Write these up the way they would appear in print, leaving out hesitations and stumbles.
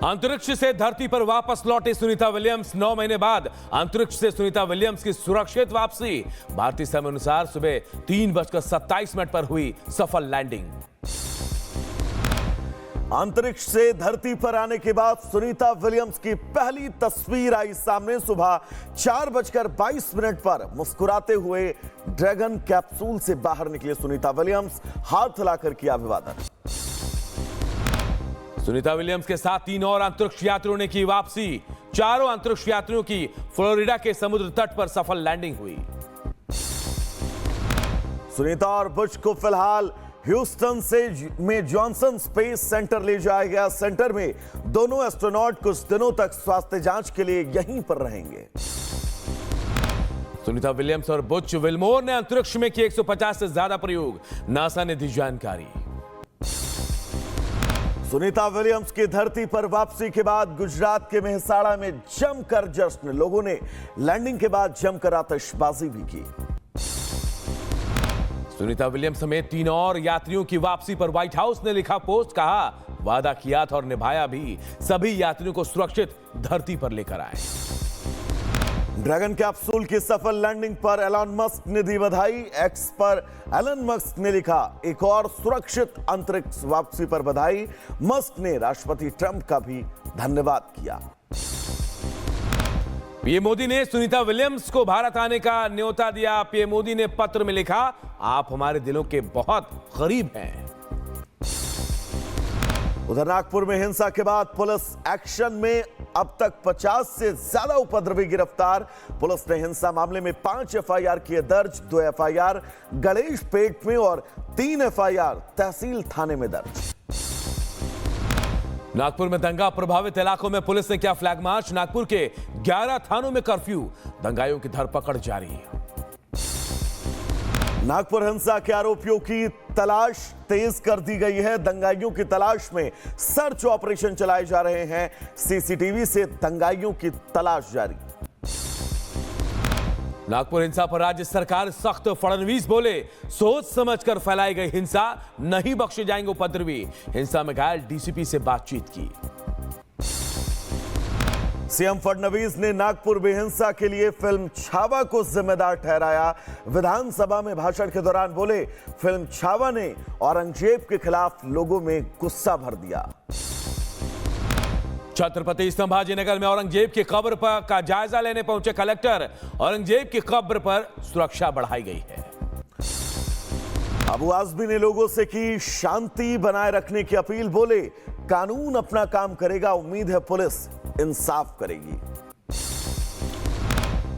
अंतरिक्ष से धरती पर वापस लौटे सुनीता विलियम्स। 9 महीने बाद अंतरिक्ष से सुनीता विलियम्स की सुरक्षित वापसी। भारतीय समय अनुसार सुबह 3:27 पर हुई सफल लैंडिंग। अंतरिक्ष से धरती पर आने के बाद सुनीता विलियम्स की पहली तस्वीर आई सामने। सुबह 4:22 पर मुस्कुराते हुए ड्रैगन कैप्सूल से बाहर निकले सुनीता विलियम्स, हाथ हिलाकर किया अभिवादन। सुनीता विलियम्स के साथ 3 और अंतरिक्ष यात्रियों ने की वापसी। चारों अंतरिक्ष यात्रियों की फ्लोरिडा के समुद्र तट पर सफल लैंडिंग हुई। सुनीता और बुच को फिलहाल ह्यूस्टन में जॉनसन स्पेस सेंटर ले जाया गया। सेंटर में दोनों एस्ट्रोनॉट कुछ दिनों तक स्वास्थ्य जांच के लिए यहीं पर रहेंगे। सुनीता विलियम्स और बुच विल्मोर ने अंतरिक्ष में किए 150 से ज्यादा प्रयोग, नासा ने दी जानकारी। सुनीता विलियम्स की धरती पर वापसी के बाद गुजरात के मेहसाणा में जमकर जश्न। लोगों ने लैंडिंग के बाद जमकर आतिशबाजी भी की। सुनीता विलियम्स समेत 3 और यात्रियों की वापसी पर व्हाइट हाउस ने लिखा पोस्ट, कहा वादा किया था और निभाया भी, सभी यात्रियों को सुरक्षित धरती पर लेकर आए। ड्रैगन कैप्सूल की सफल लैंडिंग पर एलन मस्क ने दी बधाई। एक्स पर एलन मस्क ने लिखा, एक और सुरक्षित अंतरिक्ष वापसी पर बधाई। मस्क ने राष्ट्रपति ट्रंप का भी धन्यवाद किया। पीएम मोदी ने सुनीता विलियम्स को भारत आने का न्योता दिया। पीएम मोदी ने पत्र में लिखा, आप हमारे दिलों के बहुत करीब हैं। उधर नागपुर में हिंसा के बाद पुलिस एक्शन में, अब तक 50 से ज्यादा उपद्रवी गिरफ्तार। पुलिस ने हिंसा मामले में 5 एफआईआर किए दर्ज। 2 एफआईआर गणेश पेट में और 3 एफआईआर तहसील थाने में दर्ज। नागपुर में दंगा प्रभावित इलाकों में पुलिस ने किया फ्लैग मार्च। नागपुर के 11 थानों में कर्फ्यू, दंगाइयों की धरपकड़ जारी। नागपुर हिंसा के आरोपियों की तलाश तेज कर दी गई है। दंगाइयों की तलाश में सर्च ऑपरेशन चलाए जा रहे हैं। सीसीटीवी से दंगाइयों की तलाश जारी। नागपुर हिंसा पर राज्य सरकार सख्त। फडणवीस बोले, सोच समझकर फैलाई गई हिंसा, नहीं बख्शे जाएंगे उपद्रवी। हिंसा में घायल डीसीपी से बातचीत की। सीएम फडणवीस ने नागपुर में हिंसा के लिए फिल्म छावा को जिम्मेदार ठहराया। विधानसभा में भाषण के दौरान बोले, फिल्म छावा ने औरंगजेब के खिलाफ लोगों में गुस्सा भर दिया। छत्रपति संभाजीनगर में औरंगजेब की कब्र पर का जायजा लेने पहुंचे कलेक्टर। औरंगजेब की कब्र पर सुरक्षा बढ़ाई गई है। अबू आजमी ने लोगों से की शांति बनाए रखने की अपील। बोले, कानून अपना काम करेगा, उम्मीद है पुलिस इंसाफ करेगी।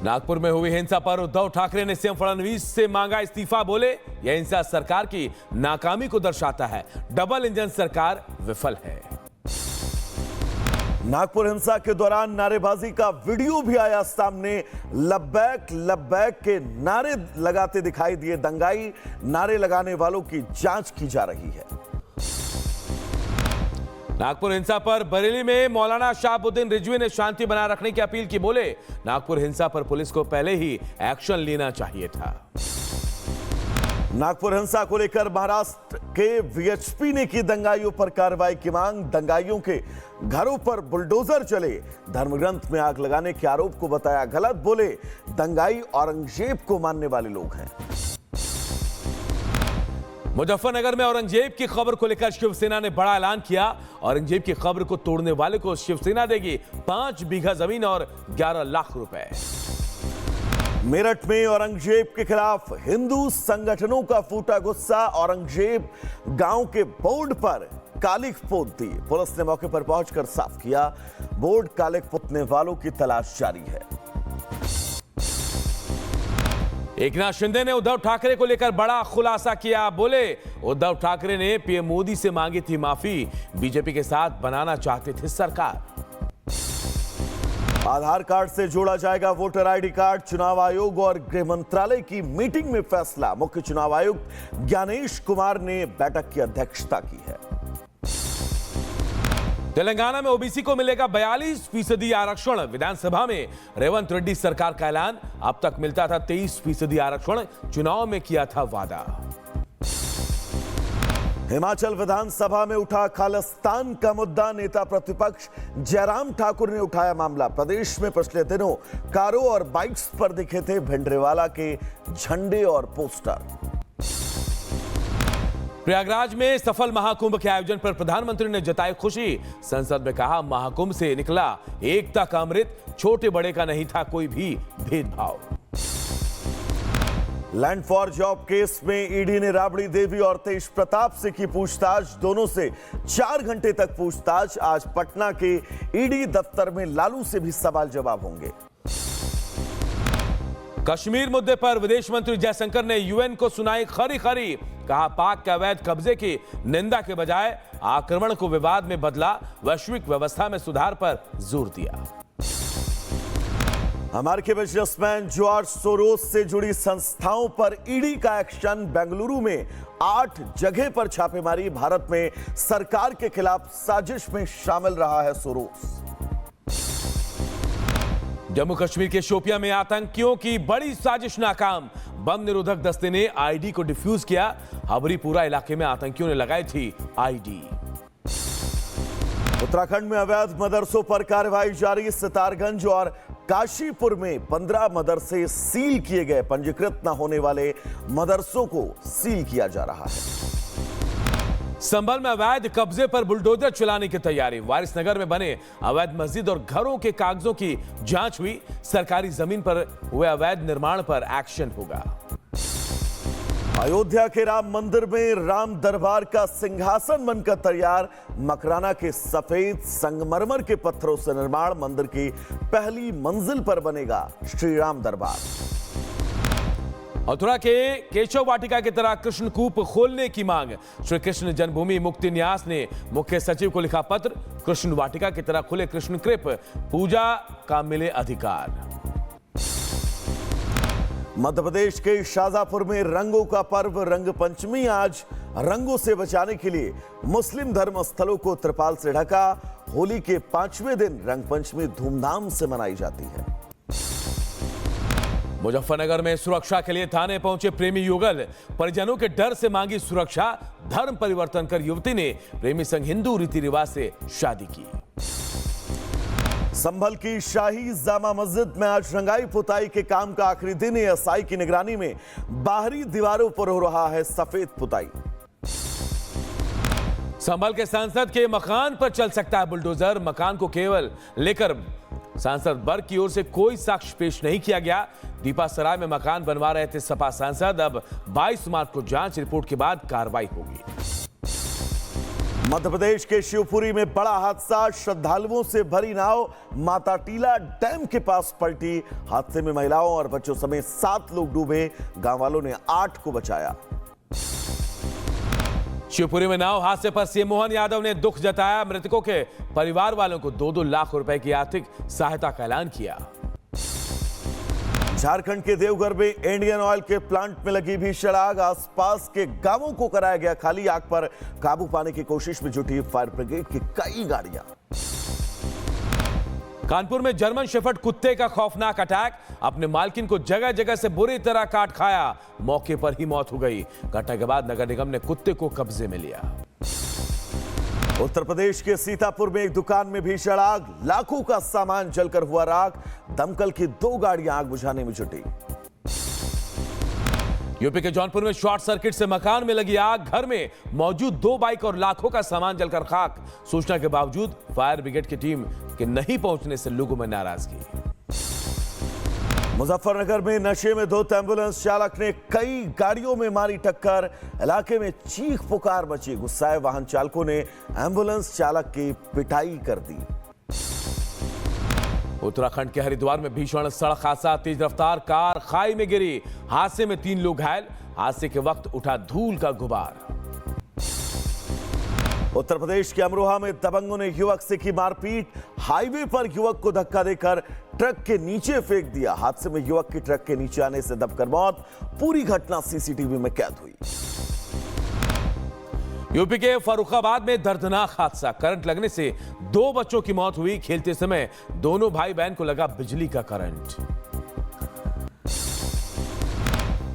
नागपुर में हुई हिंसा पर उद्धव ठाकरे ने सीएम फडणवीस से मांगा इस्तीफा। बोले, यह हिंसा सरकार की नाकामी को दर्शाता है। डबल इंजन सरकार विफल है। नागपुर हिंसा के दौरान नारेबाजी का वीडियो भी आया सामने। लब्बैक लब्बैक के नारे लगाते दिखाई दिए दंगाई। नारे लगाने वालों की जांच की जा रही है। नागपुर हिंसा पर बरेली में मौलाना शहाबुद्दीन रिजवी ने शांति बनाए रखने की अपील की। बोले, नागपुर हिंसा पर पुलिस को पहले ही एक्शन लेना चाहिए था। नागपुर हिंसा को लेकर महाराष्ट्र के वीएचपी ने की दंगाइयों पर कार्रवाई की मांग। दंगाइयों के घरों पर बुलडोजर चले। धर्मग्रंथ में आग लगाने के आरोप को बताया गलत। बोले, दंगाई औरंगजेब को मानने वाले लोग हैं। मुजफ्फरनगर में औरंगजेब की खबर को लेकर शिवसेना ने बड़ा ऐलान किया। औरंगजेब की खबर को तोड़ने वाले को शिवसेना देगी 5 बीघा जमीन और 11 लाख रुपए। मेरठ में औरंगजेब के खिलाफ हिंदू संगठनों का फूटा गुस्सा। औरंगजेब गांव के बोर्ड पर कालिख पोत दी। पुलिस ने मौके पर पहुंचकर साफ किया। बोर्ड कालिख पोतने वालों की तलाश जारी है। एकनाथ शिंदे ने उद्धव ठाकरे को लेकर बड़ा खुलासा किया। बोले, उद्धव ठाकरे ने पीएम मोदी से मांगी थी माफी, बीजेपी के साथ बनाना चाहते थे सरकार। आधार कार्ड से जोड़ा जाएगा वोटर आईडी कार्ड। चुनाव आयोग और गृह मंत्रालय की मीटिंग में फैसला। मुख्य चुनाव आयुक्त ज्ञानेश कुमार ने बैठक की अध्यक्षता की है। तेलंगाना में ओबीसी को मिलेगा 42% आरक्षण। विधानसभा में रेवंत रेड्डी सरकार का ऐलान। अब तक मिलता था 23% आरक्षण, चुनाव में किया था वादा। हिमाचल विधानसभा में उठा खालिस्तान का मुद्दा। नेता प्रतिपक्ष जयराम ठाकुर ने उठाया मामला। प्रदेश में पिछले दिनों कारों और बाइक्स पर दिखे थे भिंडरवाला के झंडे और पोस्टर। प्रयागराज में सफल महाकुंभ के आयोजन पर प्रधानमंत्री ने जताई खुशी। संसद में कहा, महाकुंभ से निकला एकता का अमृत, छोटे बड़े का नहीं था कोई भी भेदभाव। लैंड फॉर जॉब केस में ईडी ने राबड़ी देवी और तेज प्रताप से की पूछताछ। दोनों से 4 घंटे तक पूछताछ। आज पटना के ईडी दफ्तर में लालू से भी सवाल जवाब होंगे। कश्मीर मुद्दे पर विदेश मंत्री जयशंकर ने यूएन को सुनाई खरी खरी। कहा, पाक के अवैध कब्जे की निंदा के बजाय आक्रमण को विवाद में बदला, वैश्विक व्यवस्था में सुधार पर जोर दिया। अमेरिकी बिजनेसमैन जॉर्ज सोरोस से जुड़ी संस्थाओं पर ईडी का एक्शन। बेंगलुरु में 8 जगह पर छापेमारी। भारत में सरकार के खिलाफ साजिश में शामिल रहा है सोरोस। जम्मू कश्मीर के शोपियां में आतंकियों की बड़ी साजिश नाकाम। बम निरोधक दस्ते ने आईडी को डिफ्यूज किया। हबरीपुरा इलाके में आतंकियों ने लगाई थी आईडी। उत्तराखंड में अवैध मदरसों पर कार्रवाई जारी। सितारगंज और काशीपुर में 15 मदरसे सील किए गए। पंजीकृत न होने वाले मदरसों को सील किया जा रहा है। संभल में अवैध कब्जे पर बुलडोजर चलाने की तैयारी। वारिसनगर में बने अवैध मस्जिद और घरों के कागजों की जांच हुई। सरकारी जमीन पर हुए अवैध निर्माण पर एक्शन होगा। अयोध्या के राम मंदिर में राम दरबार का सिंहासन बनकर तैयार। मकराना के सफेद संगमरमर के पत्थरों से निर्माण। मंदिर की पहली मंजिल पर बनेगा श्री राम दरबार। मथुरा के केशव वाटिका की तरह कृष्ण कूप खोलने की मांग। श्री कृष्ण जन्मभूमि मुक्ति न्यास ने मुख्य सचिव को लिखा पत्र। कृष्ण वाटिका की तरह खुले कृष्ण कृप, पूजा का मिले अधिकार। मध्य प्रदेश के शाजापुर में रंगों का पर्व रंग पंचमी। आज रंगों से बचाने के लिए मुस्लिम धर्म स्थलों को त्रिपाल से ढका। होली के 5वें दिन रंग पंचमी धूमधाम से मनाई जाती है। मुजफ्फरनगर में सुरक्षा के लिए थाने पहुंचे प्रेमी युगल। परिजनों के डर से मांगी सुरक्षा। धर्म परिवर्तन कर युवती ने प्रेमी संग हिंदू रीति रिवाज से शादी की। संभल की शाही जामा मस्जिद में आज रंगाई पुताई के काम का आखिरी दिन। एएसआई की निगरानी में बाहरी दीवारों पर हो रहा है सफेद पुताई। संभल के सांसद के मकान पर चल सकता है बुलडोजर। मकान को केवल लेकर सांसद वर्ग की ओर से कोई साक्ष्य पेश नहीं किया गया। दीपासराय में मकान बनवा रहे थे सपा सांसद। अब 22 मार्च को जांच रिपोर्ट के बाद कार्रवाई होगी। मध्य प्रदेश के शिवपुरी में बड़ा हादसा। श्रद्धालुओं से भरी नाव माता टीला डैम के पास पलटी। हादसे में महिलाओं और बच्चों समेत 7 लोग डूबे। गांव वालों ने 8 को बचाया। शिवपुरी में नाव हादसे पर सीएम मोहन यादव ने दुख जताया। मृतकों के परिवार वालों को 2-2 लाख रुपए की आर्थिक सहायता का ऐलान किया। झारखंड के देवघर में इंडियन ऑयल के प्लांट में लगी भीषण आग। आसपास के गांवों को कराया गया खाली। आग पर काबू पाने की कोशिश में जुटी फायर ब्रिगेड की कई गाड़ियां। कानपुर में जर्मन शेफर्ड कुत्ते का खौफनाक अटैक। अपने मालकिन को जगह जगह से बुरी तरह काट खाया। मौके पर ही मौत हो गई। घटना के बाद नगर निगम ने कुत्ते को कब्जे में लिया। उत्तर प्रदेश के सीतापुर में एक दुकान में भीषण आग। लाखों का सामान जलकर हुआ राख। दमकल की 2 गाड़ियां आग बुझाने में जुटी। यूपी के जौनपुर में शॉर्ट सर्किट से मकान में लगी आग। घर में मौजूद 2 बाइक और लाखों का सामान जलकर खाक। सूचना के बावजूद फायर ब्रिगेड की टीम के नहीं पहुंचने से लोगों में नाराजगी। मुजफ्फरनगर में नशे में धुत एम्बुलेंस चालक ने कई गाड़ियों में मारी टक्कर। इलाके में चीख पुकार मची। गुस्साए वाहन चालकों ने एम्बुलेंस चालक की पिटाई कर दी। उत्तराखंड के हरिद्वार में भीषण सड़क हादसा। तेज रफ्तार कार खाई में गिरी। हादसे में 3 लोग घायल। हादसे के वक्त उठा धूल का गुबार। उत्तर प्रदेश के अमरोहा में दबंगों ने युवक से की मारपीट। हाईवे पर युवक को धक्का देकर ट्रक के नीचे फेंक दिया। हादसे में युवक की ट्रक के नीचे आने से दबकर मौत। पूरी घटना सीसीटीवी में कैद हुई। यूपी के फर्रुखाबाद में दर्दनाक हादसा। करंट लगने से 2 बच्चों की मौत हुई। खेलते समय दोनों भाई बहन को लगा बिजली का करंट।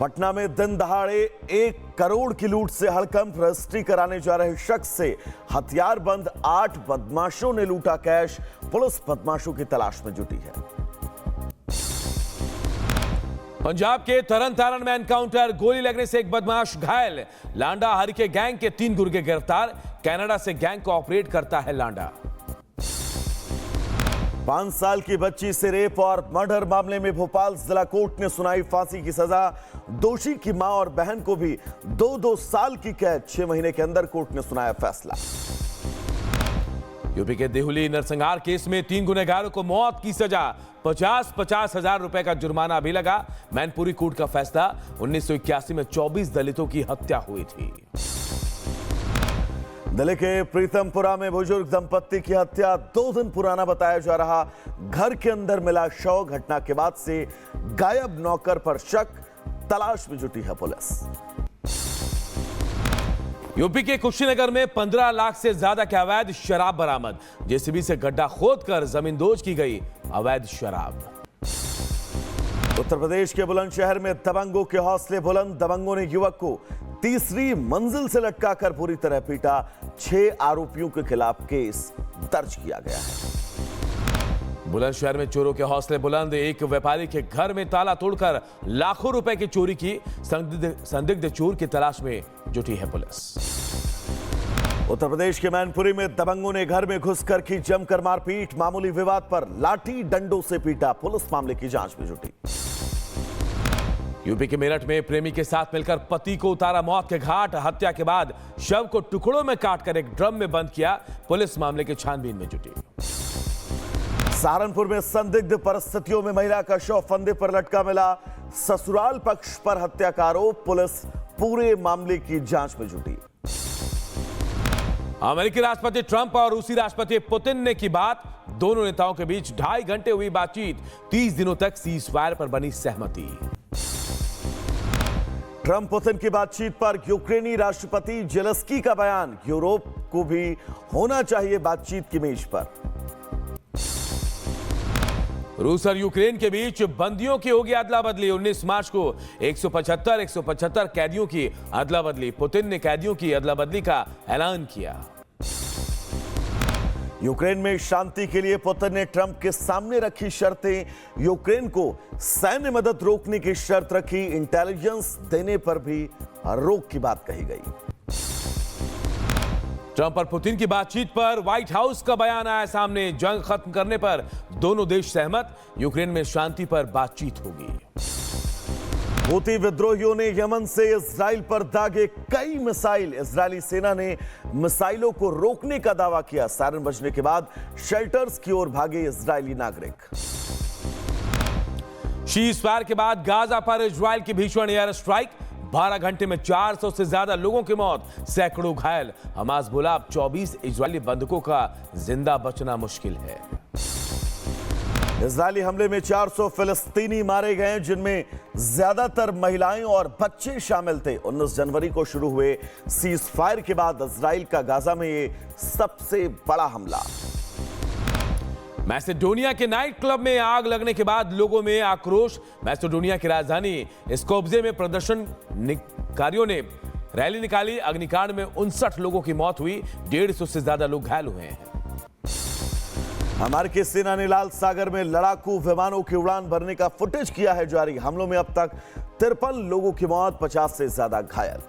पटना में दिन दहाड़े 1 करोड़ की लूट से हड़कंप। रजिस्ट्री कराने जा रहे शख्स से हथियारबंद 8 बदमाशों ने लूटा कैश। पुलिस बदमाशों की तलाश में जुटी है। पंजाब के तरन तारण में एनकाउंटर, गोली लगने से एक बदमाश घायल। लांडा हरिके गैंग के 3 गुर्गे गिरफ्तार। कनाडा से गैंग को ऑपरेट करता है लांडा। 5 साल की बच्ची से रेप और मर्डर मामले में भोपाल जिला कोर्ट ने सुनाई फांसी की सजा। दोषी की मां और बहन को भी 2-2 साल की कैद। 6 महीने के अंदर कोर्ट ने सुनाया फैसला। यूपी के देहुली नरसंहार केस में 3 गुनहगारों को मौत की सजा। 50-50 हजार रुपए का जुर्माना भी लगा। मैनपुरी कोर्ट का फैसला। 1981 में 24 दलितों की हत्या हुई थी। दिल्ली के प्रीतमपुरा में बुजुर्ग दंपत्ति की हत्या 2 दिन पुराना बताया जा रहा। घर के अंदर मिला शव। घटना के बाद से गायब नौकर पर शक। तलाश में जुटी है पुलिस। यूपी के कुशीनगर में 15 लाख से ज्यादा की अवैध शराब बरामद। जेसीबी से गड्ढा खोदकर जमींदोज की गई अवैध शराब। उत्तर प्रदेश के बुलंदशहर में दबंगों के हौसले बुलंद। दबंगों ने युवक को तीसरी मंजिल से लटकाकर पूरी तरह पीटा। 6 आरोपियों के खिलाफ केस दर्ज किया गया है। बुलंदशहर में चोरों के हौसले बुलंद। एक व्यापारी के घर में ताला तोड़कर लाखों रुपए की चोरी की। संदिग्ध चोर की तलाश में जुटी है पुलिस। उत्तर प्रदेश के मैनपुरी में दबंगों ने घर में घुसकर की जमकर मारपीट। मामूली विवाद पर लाठी डंडों से पीटा। पुलिस मामले की जांच में जुटी। यूपी के मेरठ में प्रेमी के साथ मिलकर पति को उतारा मौत के घाट। हत्या के बाद शव को टुकड़ों में काटकर एक ड्रम में बंद किया। पुलिस मामले की छानबीन में जुटी। सहारनपुर में संदिग्ध परिस्थितियों में महिला का शव फंदे पर लटका मिला। ससुराल पक्ष पर हत्या का आरोप। पुलिस पूरे मामले की जांच में जुटी। अमेरिकी राष्ट्रपति ट्रंप और रूसी राष्ट्रपति पुतिन ने की बात। दोनों नेताओं के बीच 2.5 घंटे हुई बातचीत। 30 दिनों तक सीज फायर पर बनी सहमति। ट्रंप पुतिन की बातचीत पर यूक्रेनी राष्ट्रपति जेलेंस्की का बयान। यूरोप को भी होना चाहिए बातचीत की मेज पर। रूस और यूक्रेन के बीच बंदियों की होगी अदला बदली। 19 मार्च को 175 कैदियों की अदला बदली। पुतिन ने कैदियों की अदला बदली का ऐलान किया। यूक्रेन में शांति के लिए पुतिन ने ट्रंप के सामने रखी शर्तें। यूक्रेन को सैन्य मदद रोकने की शर्त रखी। इंटेलिजेंस देने पर भी रोक की बात कही गई। ट्रंप और पुतिन की बातचीत पर व्हाइट हाउस का बयान आया सामने। जंग खत्म करने पर दोनों देश सहमत। यूक्रेन में शांति पर बातचीत होगी। हूती विद्रोहियों ने यमन से इजराइल पर दागे कई मिसाइल। इजरायली सेना ने मिसाइलों को रोकने का दावा किया। सायरन बजने के बाद शेल्टर्स की ओर भागे इजरायली नागरिक। शीज फायर के बाद गाजा पर इजराइल की भीषण एयर स्ट्राइक। 12 घंटे में 400 से ज्यादा लोगों की मौत, सैकड़ों घायल। हमास बोला अब 24 इजरायली बंधकों का जिंदा बचना मुश्किल है। इजरायली हमले में 400 फिलिस्तीनी मारे गए, जिनमें ज्यादातर महिलाएं और बच्चे शामिल थे। 19 जनवरी को शुरू हुए सीज फायर के बाद इजराइल का गाजा में ये सबसे बड़ा हमला। मैसेडोनिया के नाइट क्लब में आग लगने के बाद लोगों में आक्रोश। मैसेडोनिया की राजधानी स्कोप्जे में प्रदर्शनकारियों ने रैली निकाली। अग्निकांड में 59 लोगों की मौत हुई। 150 से ज्यादा लोग घायल हुए हैं। अमेरिकी सेना ने लाल सागर में लड़ाकू विमानों की उड़ान भरने का फुटेज किया है जारी। हमलों में अब तक 53 लोगों की मौत, 50 से ज्यादा घायल।